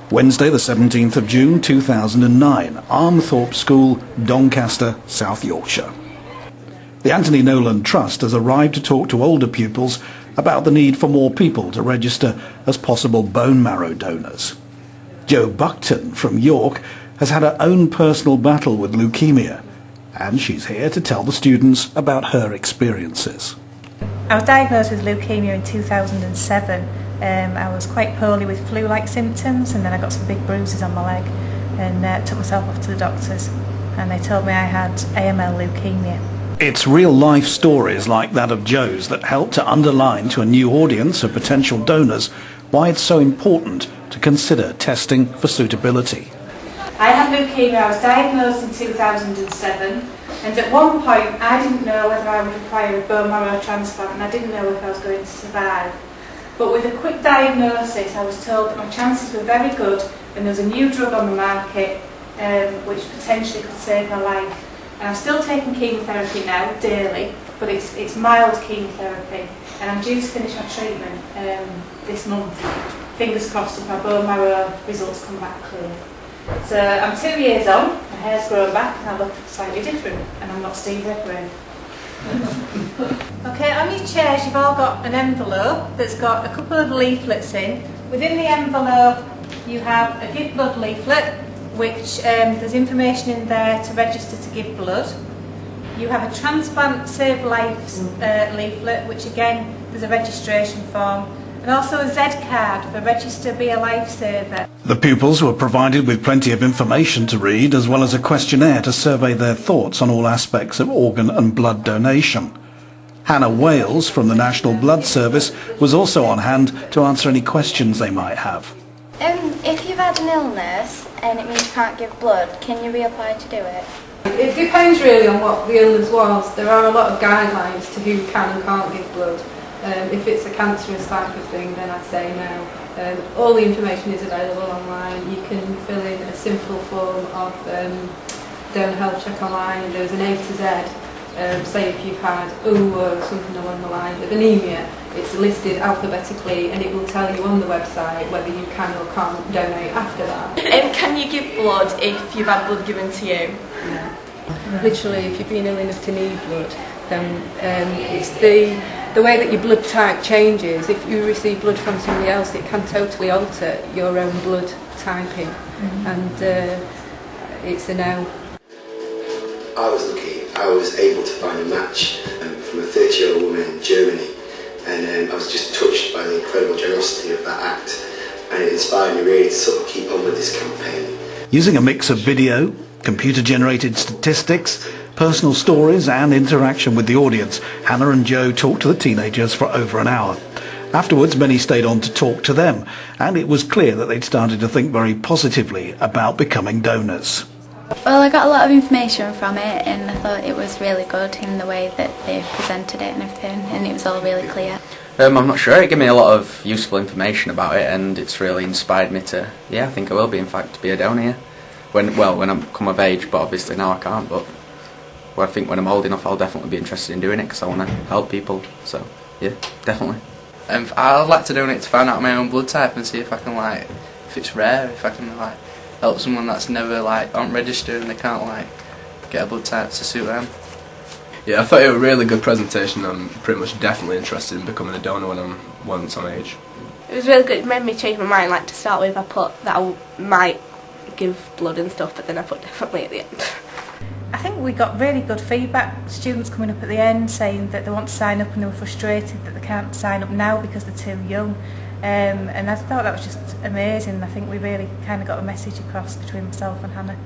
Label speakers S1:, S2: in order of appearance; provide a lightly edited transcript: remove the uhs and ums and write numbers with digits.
S1: Wednesday the 17th of June 2009, Armthorpe School, Doncaster, South Yorkshire. The Anthony Nolan Trust has arrived to talk to older pupils about the need for more people to register as possible bone marrow donors. Jo Buckton from York has had her own personal battle with leukemia, and she's here to tell the students about her experiences.
S2: I was diagnosed with leukemia in 2007. I was quite poorly with flu-like symptoms, and then I got some big bruises on my leg and took myself off to the doctors, and they told me I had AML leukemia.
S1: It's real-life stories like that of Jo's that help to underline to a new audience of potential donors why it's so important to consider testing for suitability.
S2: I had leukemia. I was diagnosed in 2007, and at one point I didn't know whether I would require a bone marrow transplant, and I didn't know if I was going to survive. But with a quick diagnosis, I was told that my chances were very good, and there was a new drug on the market which potentially could save my life. And I'm still taking chemotherapy now, daily, but it's mild chemotherapy, and I'm due to finish my treatment this month. Fingers crossed if my bone marrow results come back clear. So I'm 2 years on, my hair's grown back, and I look slightly different, and I'm not Steve Redgrave. Okay, on your chairs you've all got an envelope that's got a couple of leaflets in. Within the envelope you have a Give Blood leaflet, which there's information in there to register to give blood. You have a Transplant Save Lives leaflet, which again there's a registration form, and also a Z card for Register Be a Lifesaver.
S1: The pupils were provided with plenty of information to read, as well as a questionnaire to survey their thoughts on all aspects of organ and blood donation. Hannah Wales from the National Blood Service was also on hand to answer any questions they might have.
S3: If you've had an illness and it means you can't give blood, can you reapply to do it?
S4: It depends really on what the illness was. There are a lot of guidelines to who can and can't give blood. If it's a cancerous type of thing, then I'd say no. All the information is available online. You can fill in a simple form of donor health check online. There's an A to Z. Say if you've had or something along the lines of anemia, it's listed alphabetically, and it will tell you on the website whether you can or can't donate after that.
S5: Can you give blood if you've had blood given to you?
S4: Yeah. Literally, if you've been ill enough to need blood, then it's the way that your blood type changes. If you receive blood from somebody else, it can totally alter your own blood typing, and it's a no.
S6: I was lucky. I was able to find a match from a 30-year-old woman in Germany, and I was just touched by the incredible generosity of that act, and it inspired me really to sort of keep on with this campaign.
S1: Using a mix of video, computer-generated statistics, personal stories and interaction with the audience, Hannah and Jo talked to the teenagers for over an hour. Afterwards, many stayed on to talk to them, and it was clear that they'd started to think very positively about becoming donors.
S3: Well, I got a lot of information from it, and I thought it was really good in the way that they presented it and everything, and it was all really clear.
S7: I'm not sure. It gave me a lot of useful information about it, and it's really inspired me to, I think I will be, in fact, to be a donor here. When I come of age, but obviously now I can't, but I think when I'm old enough I'll definitely be interested in doing it, because I want to help people, so yeah, definitely. I'd like to donate to find out my own blood type and see if I can, if it's rare, if I can, help someone that's never, aren't registered and they can't, get a blood type to suit them.
S8: Yeah, I thought it was a really good presentation. I'm pretty much definitely interested in becoming a donor once I'm age.
S5: It was really good. It made me change my mind. To start with, I put that I might give blood and stuff, but then I put definitely at the end.
S2: I think we got really good feedback. Students coming up at the end saying that they want to sign up and they were frustrated that they can't sign up now because they're too young. And I thought that was just amazing. I think we really kind of got a message across between myself and Hannah.